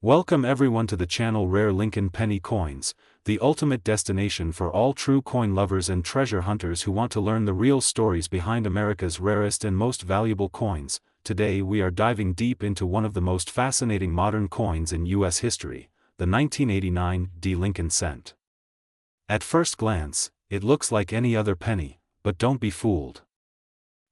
Welcome everyone to the channel Rare Lincoln Penny Coins, the ultimate destination for all true coin lovers and treasure hunters who want to learn the real stories behind America's rarest and most valuable coins. Today we are diving deep into one of the most fascinating modern coins in U.S. history, the 1989 Lincoln cent. At first glance, it looks like any other penny, but don't be fooled.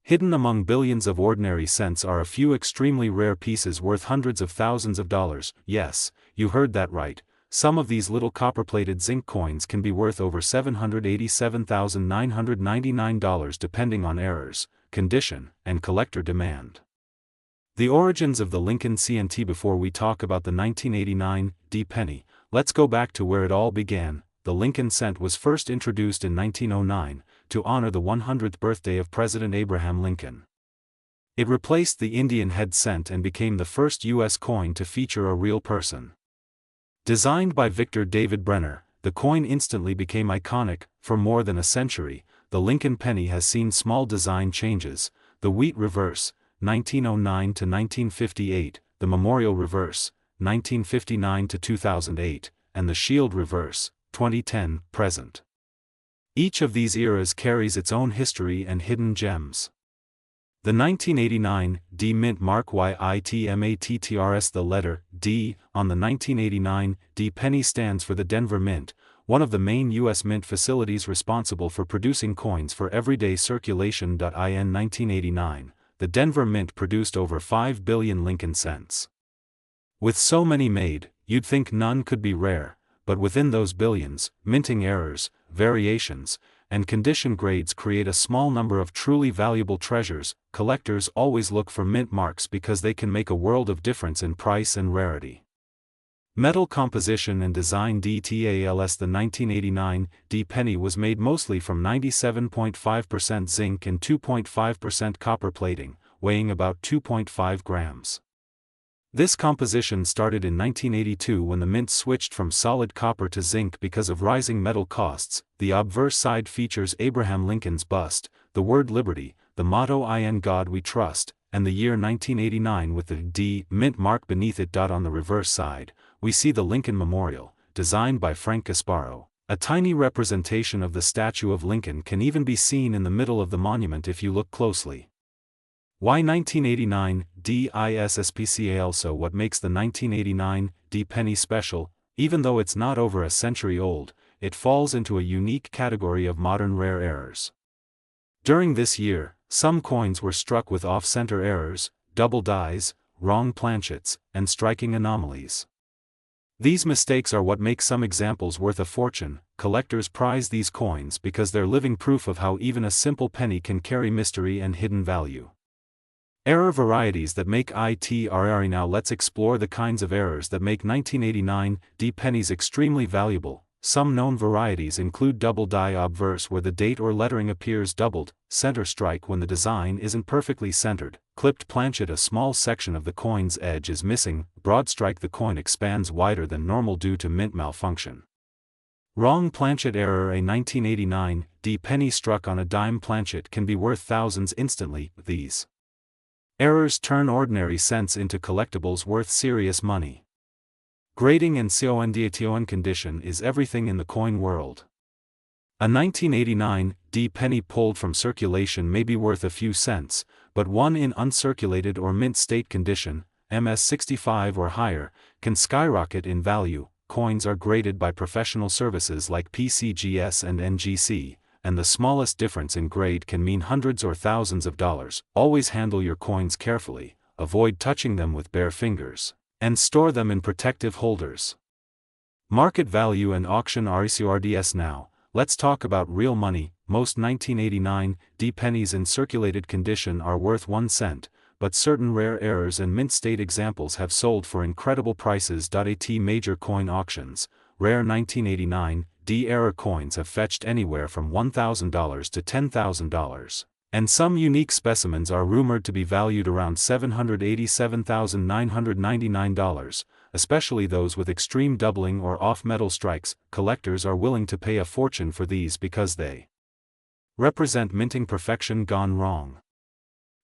Hidden among billions of ordinary cents are a few extremely rare pieces worth hundreds of thousands of dollars. Yes, you heard that right. Some of these little copper-plated zinc coins can be worth over $787,999 depending on errors, condition, and collector demand. The origins of the Lincoln cent. Before we talk about the 1989 penny, let's go back to where it all began. The Lincoln cent was first introduced in 1909, to honor the 100th birthday of President Abraham Lincoln. It replaced the Indian head cent and became the first U.S. coin to feature a real person. Designed by Victor David Brenner, the coin instantly became iconic. For more than a century, the Lincoln penny has seen small design changes: the wheat reverse, 1909 to 1958, the memorial reverse, 1959 to 2008, and the shield reverse, 2010, present. Each of these eras carries its own history and hidden gems. The 1989 mint mark YITMATTRS. The letter D on the 1989 penny stands for the Denver Mint, one of the main U.S. mint facilities responsible for producing coins for everyday circulation. In 1989, the Denver Mint produced over 5 billion Lincoln cents. With so many made, you'd think none could be rare. But within those billions, minting errors, variations, and condition grades create a small number of truly valuable treasures. Collectors always look for mint marks because they can make a world of difference in price and rarity. Metal composition and design. Details. The 1989 penny was made mostly from 97.5% zinc and 2.5% copper plating, weighing about 2.5 grams. This composition started in 1982 when the mint switched from solid copper to zinc because of rising metal costs. The obverse side features Abraham Lincoln's bust, the word liberty, the motto "In God We Trust," and the year 1989 with the D mint mark beneath it. On the reverse side, we see the Lincoln Memorial, designed by Frank Gasparo. A tiny representation of the statue of Lincoln can even be seen in the middle of the monument if you look closely. Why 1989 DISSPCAL? So what makes the 1989 penny special? Even though it's not over a century old, it falls into a unique category of modern rare errors. During this year, some coins were struck with off-center errors, double dies, wrong planchets, and striking anomalies. These mistakes are what make some examples worth a fortune. Collectors prize these coins because they're living proof of how even a simple penny can carry mystery and hidden value. Error varieties that make it rare. Now let's explore the kinds of errors that make 1989 pennies extremely valuable. Some known varieties include double die obverse, where the date or lettering appears doubled, center strike when the design isn't perfectly centered, clipped planchet, a small section of the coin's edge is missing, broad strike, the coin expands wider than normal due to mint malfunction. Wrong planchet error. A 1989 penny struck on a dime planchet can be worth thousands instantly. These errors turn ordinary cents into collectibles worth serious money. Grading and condition. Condition is everything in the coin world. A 1989 penny pulled from circulation may be worth a few cents, but one in uncirculated or mint state condition, MS65 or higher, can skyrocket in value. Coins are graded by professional services like PCGS and NGC, and the smallest difference in grade can mean hundreds or thousands of dollars. Always handle your coins carefully, avoid touching them with bare fingers, and store them in protective holders. Market value and auction. RECORDS. Now, let's talk about real money. Most 1989 pennies in circulated condition are worth 1 cent, but certain rare errors and mint state examples have sold for incredible prices. At major coin auctions, rare 1989 error coins have fetched anywhere from $1,000 to $10,000, and some unique specimens are rumored to be valued around $787,999, especially those with extreme doubling or off-metal strikes. Collectors are willing to pay a fortune for these because they represent minting perfection gone wrong.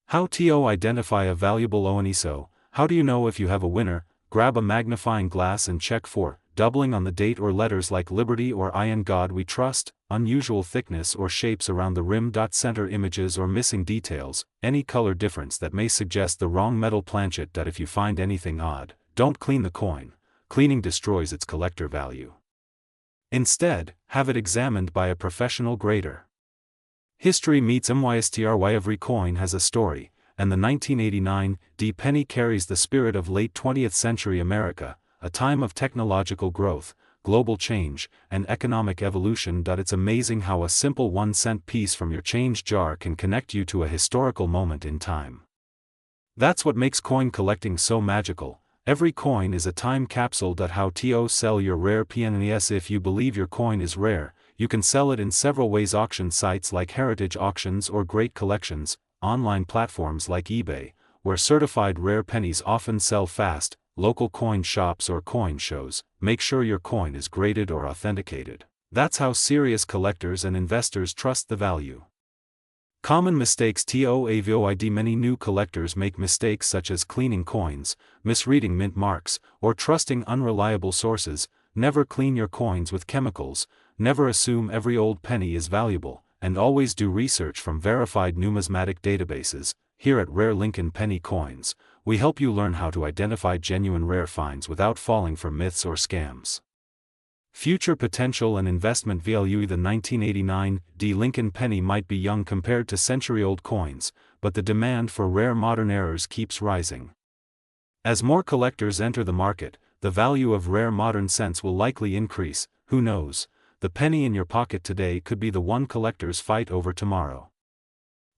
How to identify a valuable ONE? So, how do you know if you have a winner? grab a magnifying glass and check for doubling on the date or letters like Liberty or I in God We Trust, unusual thickness or shapes around the rim. Center images or missing details, any color difference that may suggest the wrong metal planchet. If you find anything odd, don't clean the coin. Cleaning destroys its collector value. Instead, have it examined by a professional grader. History meets MYSTRY. Every coin has a story, and the 1989 D penny carries the spirit of late 20th century America, a time of technological growth, global change, and economic evolution. It's amazing how a simple 1-cent piece from your change jar can connect you to a historical moment in time. That's what makes coin collecting so magical. Every coin is a time capsule. How to sell your rare pennies? If you believe your coin is rare, you can sell it in several ways: auction sites like Heritage Auctions or Great Collections, online platforms like eBay, where certified rare pennies often sell fast, local coin shops or coin shows. Make sure your coin is graded or authenticated. That's how serious collectors and investors trust the value. Common mistakes to avoid. Many new collectors make mistakes such as cleaning coins, misreading mint marks, or trusting unreliable sources. Never clean your coins with chemicals, never assume every old penny is valuable, and always do research from verified numismatic databases. Here at Rare Lincoln Penny Coins, we help you learn how to identify genuine rare finds without falling for myths or scams. Future potential and investment value. The 1989 D Lincoln penny might be young compared to century-old coins, but the demand for rare modern errors keeps rising. As more collectors enter the market, the value of rare modern cents will likely increase. Who knows? The penny in your pocket today could be the one collectors fight over tomorrow.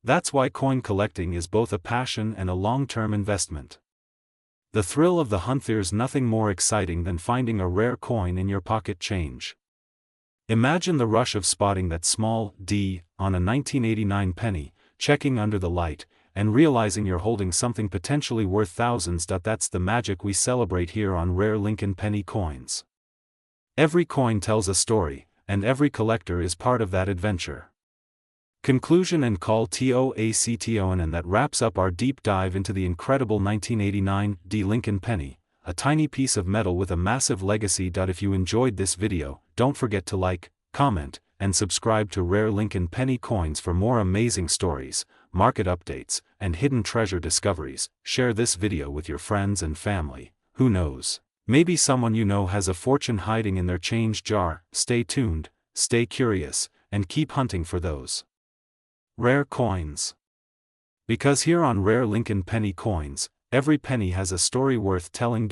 That's why coin collecting is both a passion and a long-term investment. The thrill of the hunt. There's nothing more exciting than finding a rare coin in your pocket change. Imagine the rush of spotting that small D on a 1989 penny, checking under the light, and realizing you're holding something potentially worth thousands. That's the magic we celebrate here on Rare Lincoln Penny Coins. Every coin tells a story, and every collector is part of that adventure. Conclusion and call to action. And that wraps up our deep dive into the incredible 1989 D Lincoln penny, a tiny piece of metal with a massive legacy. If you enjoyed this video, don't forget to like, comment, and subscribe to Rare Lincoln Penny Coins for more amazing stories, market updates, and hidden treasure discoveries. Share this video with your friends and family. Who knows? Maybe someone you know has a fortune hiding in their change jar. Stay tuned, stay curious, and keep hunting for those rare coins. Because here on Rare Lincoln Penny Coins, every penny has a story worth telling.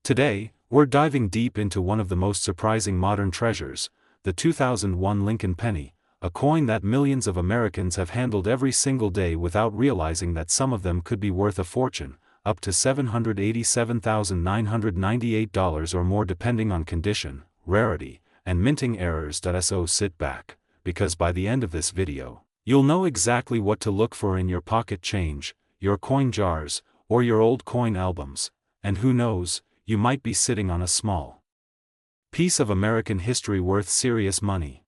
Today, we're diving deep into one of the most surprising modern treasures, the 2001 Lincoln penny, a coin that millions of Americans have handled every single day without realizing that some of them could be worth a fortune, up to $787,998 or more depending on condition, rarity, and minting errors. So sit back, because by the end of this video, you'll know exactly what to look for in your pocket change, your coin jars, or your old coin albums, and who knows, you might be sitting on a small piece of American history worth serious money.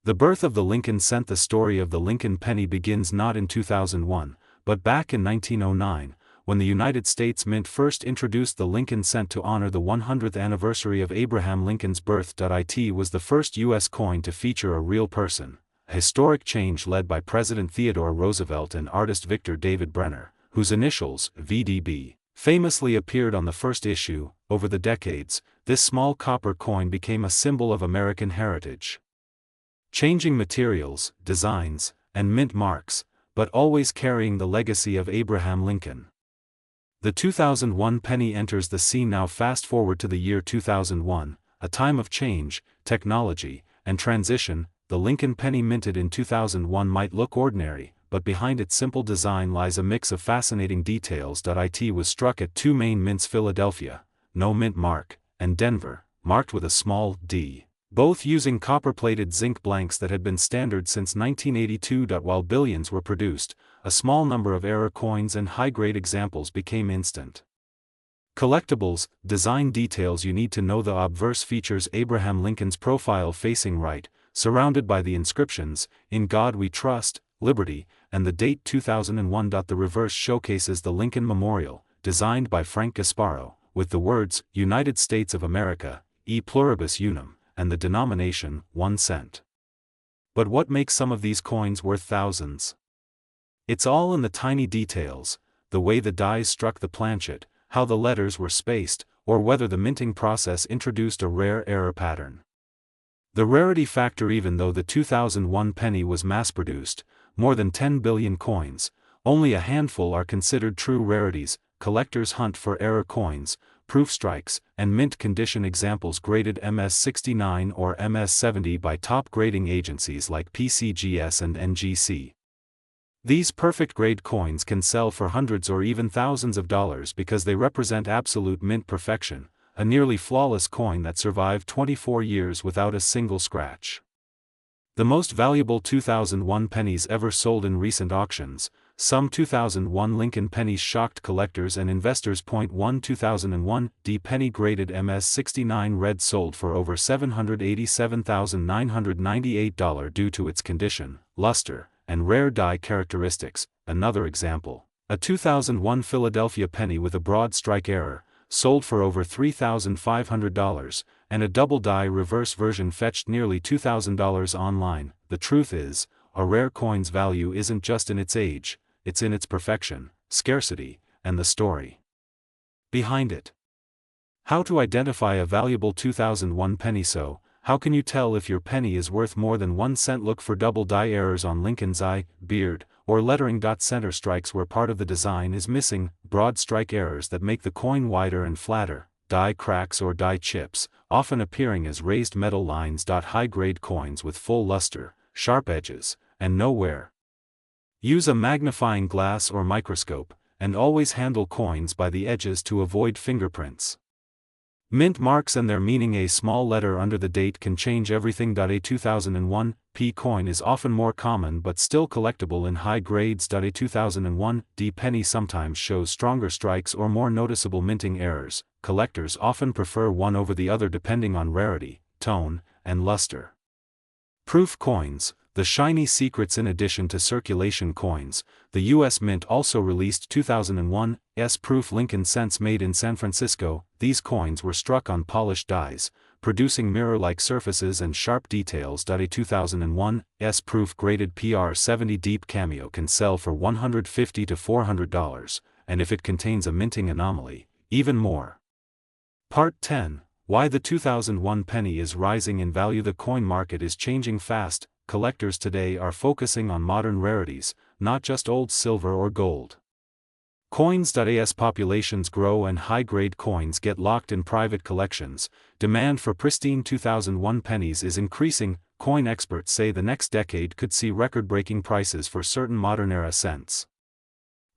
The birth of the Lincoln cent. The story of the Lincoln penny begins not in 2001, but back in 1909, when the United States Mint first introduced the Lincoln cent to honor the 100th anniversary of Abraham Lincoln's birth. It was the first U.S. coin to feature a real person, a historic change led by President Theodore Roosevelt and artist Victor David Brenner, whose initials, VDB, famously appeared on the first issue. Over the decades, this small copper coin became a symbol of American heritage. Changing materials, designs, and mint marks, but always carrying the legacy of Abraham Lincoln. The 2001 penny enters the scene now. Fast forward to the year 2001, a time of change, technology, and transition. The Lincoln penny minted in 2001 might look ordinary, but behind its simple design lies a mix of fascinating details. It was struck at two main mints: Philadelphia, no mint mark, and Denver, marked with a small d, both using copper-plated zinc blanks that had been standard since 1982. While billions were produced, a small number of error coins and high-grade examples became instant collectibles. Design details you need to know. The obverse features Abraham Lincoln's profile facing right, surrounded by the inscriptions, "In God We Trust, Liberty," and the date 2001. The reverse showcases the Lincoln Memorial, designed by Frank Gasparo, with the words, United States of America, e pluribus unum, and the denomination, 1 cent. But what makes some of these coins worth thousands? It's all in the tiny details, the way the dies struck the planchet, how the letters were spaced, or whether the minting process introduced a rare error pattern. The rarity factor. Even though the 2001 penny was mass-produced, more than 10 billion coins, only a handful are considered true rarities. Collectors hunt for error coins, proof strikes, and mint condition examples graded MS69 or MS70 by top grading agencies like PCGS and NGC. These perfect-grade coins can sell for hundreds or even thousands of dollars because they represent absolute mint perfection, a nearly flawless coin that survived 24 years without a single scratch. The most valuable 2001 pennies ever sold in recent auctions. Some 2001 Lincoln pennies shocked collectors and investors. 1 2001 D penny graded MS69 red sold for over $787,998 due to its condition, luster, and rare die characteristics. Another example, a 2001 Philadelphia penny with a broad strike error, sold for over $3,500, and a double die reverse version fetched nearly $2,000 online. The truth is, a rare coin's value isn't just in its age, it's in its perfection, scarcity, and the story behind it. How to identify a valuable 2001 penny? So, how can you tell if your penny is worth more than 1 cent? Look for double die errors on Lincoln's eye, beard, or lettering. Center strikes where part of the design is missing, broad strike errors that make the coin wider and flatter, die cracks or die chips, often appearing as raised metal lines. High-grade coins with full luster, sharp edges, and no wear. Use a magnifying glass or microscope, and always handle coins by the edges to avoid fingerprints. Mint marks and their meaning. A small letter under the date can change everything. A 2001 P coin is often more common but still collectible in high grades. A 2001 D penny sometimes shows stronger strikes or more noticeable minting errors. Collectors often prefer one over the other depending on rarity, tone, and luster. Proof coins, the shiny secrets. In addition to circulation coins, the U.S. Mint also released 2001 S-proof Lincoln cents made in San Francisco. These coins were struck on polished dies, producing mirror-like surfaces and sharp details. A 2001 S-proof graded PR70 deep cameo can sell for $150 to $400, and if it contains a minting anomaly, even more. Part 10. Why the 2001 penny is rising in value. The coin market is changing fast. Collectors today are focusing on modern rarities, not just old silver or gold. Coins.as populations grow and high-grade coins get locked in private collections. Demand for pristine 2001 pennies is increasing. Coin experts say the next decade could see record-breaking prices for certain modern-era cents.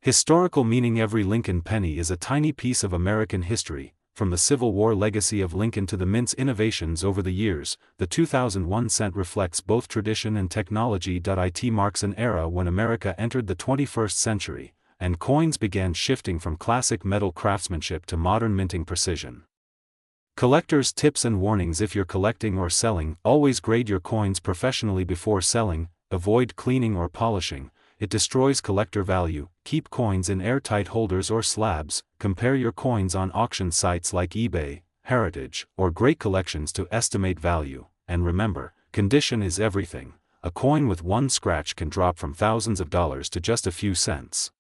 Historical meaning. Every Lincoln penny is a tiny piece of American history. From the Civil War legacy of Lincoln to the mint's innovations over the years, the 2001 cent reflects both tradition and technology. It marks an era when America entered the 21st century, and coins began shifting from classic metal craftsmanship to modern minting precision. Collectors' tips and warnings. If you're collecting or selling, always grade your coins professionally before selling. Avoid cleaning or polishing. It destroys collector value. Keep coins in airtight holders or slabs. Compare your coins on auction sites like eBay, Heritage, or Great Collections to estimate value. And remember, condition is everything. A coin with one scratch can drop from thousands of dollars to just a few cents.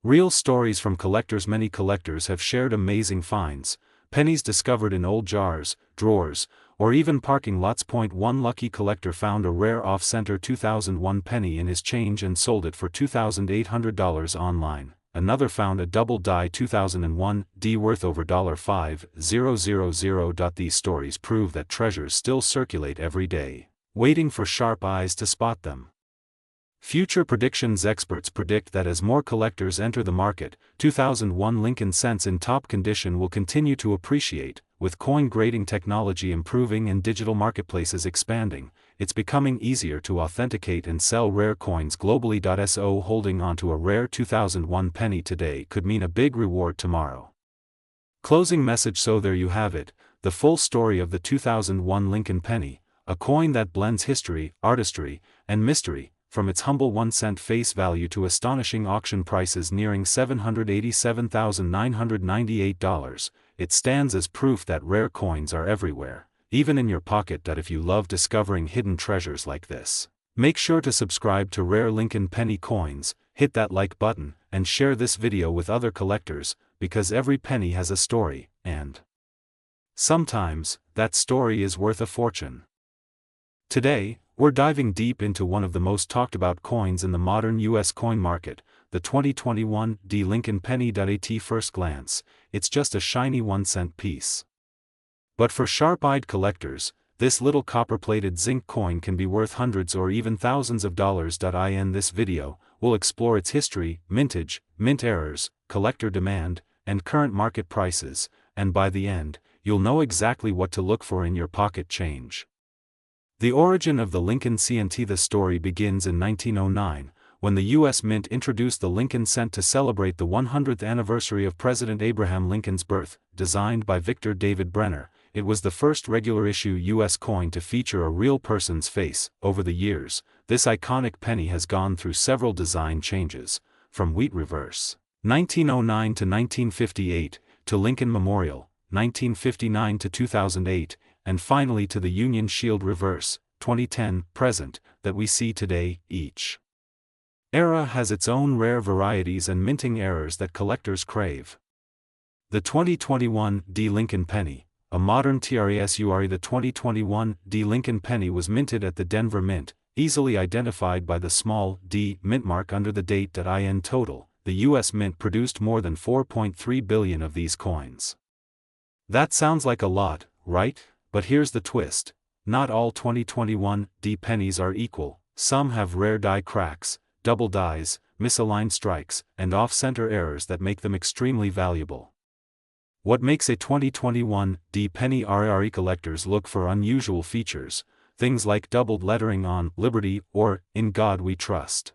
Real stories from collectors. Many collectors have shared amazing finds, pennies discovered in old jars, drawers, or even parking lots. One lucky collector found a rare off-center 2001 penny in his change and sold it for $2,800 online. Another found a double die 2001 D worth over $5,000. These stories prove that treasures still circulate every day, waiting for sharp eyes to spot them. Future predictions. Experts predict that as more collectors enter the market, 2001 Lincoln cents in top condition will continue to appreciate. With coin grading technology improving and digital marketplaces expanding, it's becoming easier to authenticate and sell rare coins globally. So holding onto a rare 2001 penny today could mean a big reward tomorrow. Closing message. So there you have it, the full story of the 2001 Lincoln penny, a coin that blends history, artistry, and mystery. from its humble 1-cent face value to astonishing auction prices nearing $787,998, it stands as proof that rare coins are everywhere, even in your pocket. If you love discovering hidden treasures like this, make sure to subscribe to Rare Lincoln Penny Coins, hit that like button, and share this video with other collectors, because every penny has a story, and sometimes, that story is worth a fortune. Today, we're diving deep into one of the most talked about coins in the modern U.S. coin market, the 2021 D Lincoln Penny. At first glance, it's just a shiny 1-cent piece. But for sharp-eyed collectors, this little copper-plated zinc coin can be worth hundreds or even thousands of dollars. In this video, we'll explore its history, mintage, mint errors, collector demand, and current market prices, and by the end, you'll know exactly what to look for in your pocket change. The origin of the Lincoln cent. The story begins in 1909, when the U.S. Mint introduced the Lincoln cent to celebrate the 100th anniversary of President Abraham Lincoln's birth. Designed by Victor David Brenner, it was the first regular-issue U.S. coin to feature a real person's face. Over the years, this iconic penny has gone through several design changes, from wheat reverse, 1909 to 1958, to Lincoln Memorial, 1959 to 2008, and finally to the Union Shield reverse, 2010, present, that we see today. Each era has its own rare varieties and minting errors that collectors crave. The 2021 D Lincoln Penny, a modern treasure. The 2021 D Lincoln Penny was minted at the Denver Mint, easily identified by the small D mint mark under the date. In total, the U.S. Mint produced more than 4.3 billion of these coins. That sounds like a lot, right? But here's the twist. Not all 2021 D pennies are equal. Some have rare die cracks, double dies, misaligned strikes, and off-center errors that make them extremely valuable. What makes a 2021 D penny rare? Collectors look for unusual features, things like doubled lettering on Liberty or In God We Trust.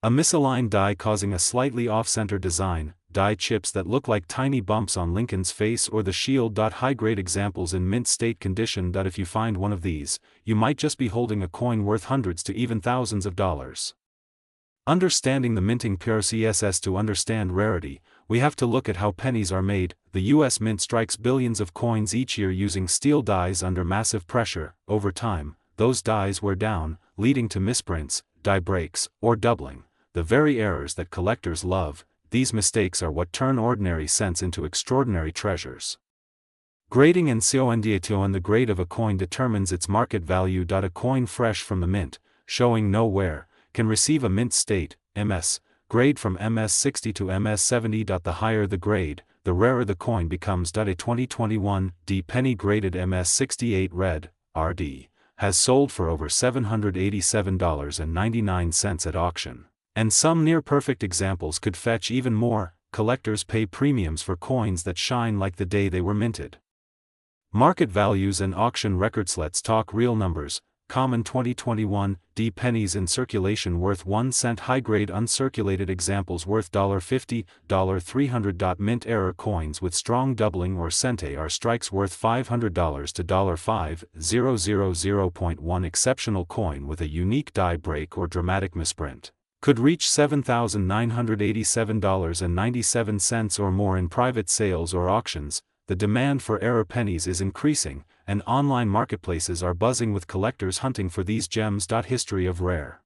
A misaligned die causing a slightly off-center design, die chips that look like tiny bumps on Lincoln's face or the shield. High-grade examples in mint state condition. If you find one of these, you might just be holding a coin worth hundreds to even thousands of dollars. Understanding the minting process. To understand rarity, we have to look at how pennies are made. The U.S. Mint strikes billions of coins each year using steel dies under massive pressure. Over time, those dies wear down, leading to misprints, die breaks, or doubling, the very errors that collectors love. These mistakes are what turn ordinary cents into extraordinary treasures. Grading and CONDATO. The grade of a coin determines its market value. A coin fresh from the mint, showing no wear, can receive a mint state, MS, grade from MS60 to MS70. The higher the grade, the rarer the coin becomes. A 2021 D penny graded MS68 red, RD, has sold for over $787.99 at auction. And some near-perfect examples could fetch even more. Collectors pay premiums for coins that shine like the day they were minted. Market values and auction records. Let's talk real numbers. Common 2021 D pennies in circulation worth 1 cent. High-grade uncirculated examples worth $50, $300. Mint error coins with strong doubling or centaur strikes worth $500 to $5,000.1. Exceptional coin with a unique die break or dramatic misprint could reach $7,987.97 or more in private sales or auctions. The demand for error pennies is increasing, and online marketplaces are buzzing with collectors hunting for these gems. History of rare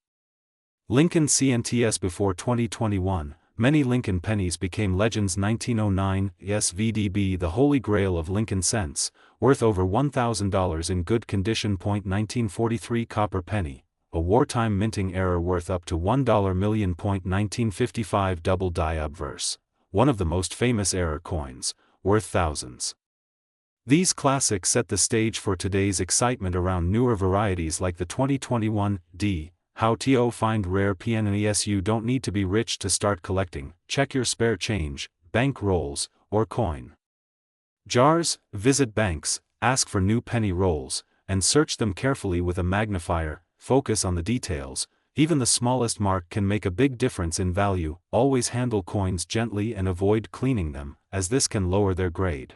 Lincoln cents. Before 2021, many Lincoln pennies became legends. 1909 SVDB, the holy grail of Lincoln cents, worth over $1,000 in good condition. 1943 copper penny, a wartime minting error worth up to $1 million. 1955 double die obverse, one of the most famous error coins, worth thousands. These classics set the stage for today's excitement around newer varieties like the 2021 D. How to find rare pennies? You don't need to be rich to start collecting. Check your spare change, bank rolls, or coin jars. Visit banks, ask for new penny rolls, and search them carefully with a magnifier. Focus on the details. Even the smallest mark can make a big difference in value. Always handle coins gently and avoid cleaning them, as this can lower their grade.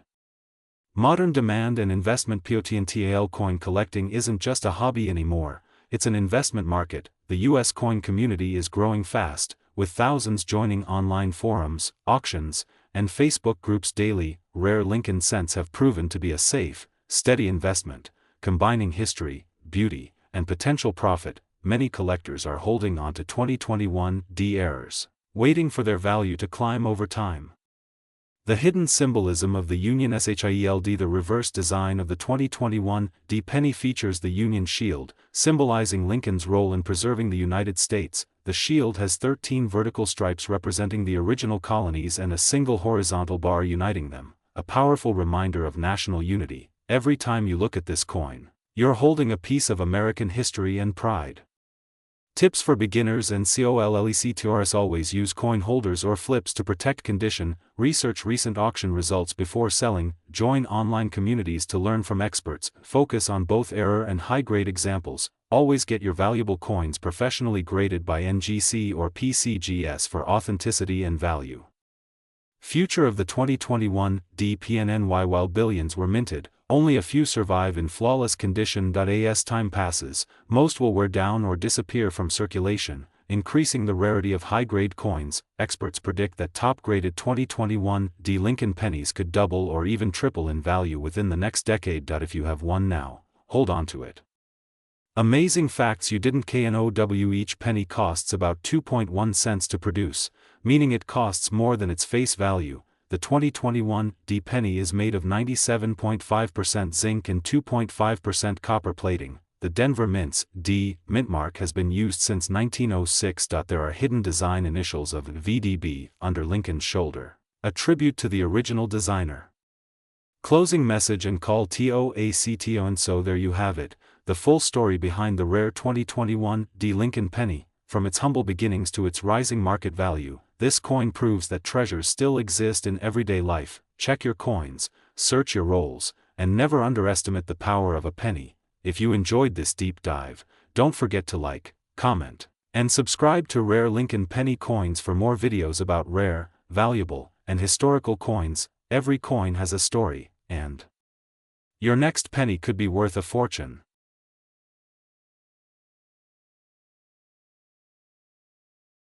Modern demand and investment. Potential coin collecting isn't just a hobby anymore, it's an investment market. The US coin community is growing fast, with thousands joining online forums, auctions, and Facebook groups daily. Rare Lincoln cents have proven to be a safe, steady investment, combining history, beauty, and potential profit. Many collectors are holding on to 2021 D errors, waiting for their value to climb over time. The hidden symbolism of the Union Shield. The reverse design of the 2021 D penny features the Union shield, symbolizing Lincoln's role in preserving the United States. The shield has 13 vertical stripes representing the original colonies and a single horizontal bar uniting them, a powerful reminder of national unity. Every time you look at this coin, you're holding a piece of American history and pride. Tips for beginners and collectors: always use coin holders or flips to protect condition. Research recent auction results before selling. Join online communities to learn from experts. Focus on both error and high-grade examples. Always get your valuable coins professionally graded by NGC or PCGS for authenticity and value. Future of the 2021 DPNNY. While billions were minted, only a few survive in flawless condition. As time passes, most will wear down or disappear from circulation, increasing the rarity of high-grade coins. Experts predict that top-graded 2021 D Lincoln pennies could double or even triple in value within the next decade. If you have one now, hold on to it. Amazing facts you didn't know: each penny costs about 2.1 cents to produce, meaning it costs more than its face value. The 2021 D penny is made of 97.5% zinc and 2.5% copper plating. The Denver Mint's D mint mark has been used since 1906. There are hidden design initials of VDB under Lincoln's shoulder, a tribute to the original designer. Closing message and call to action. And so there you have it, the full story behind the rare 2021 D Lincoln penny. From its humble beginnings to its rising market value, this coin proves that treasures still exist in everyday life. Check your coins, search your rolls, and never underestimate the power of a penny. If you enjoyed this deep dive, don't forget to like, comment, and subscribe to Rare Lincoln Penny Coins for more videos about rare, valuable, and historical coins. Every coin has a story, and your next penny could be worth a fortune.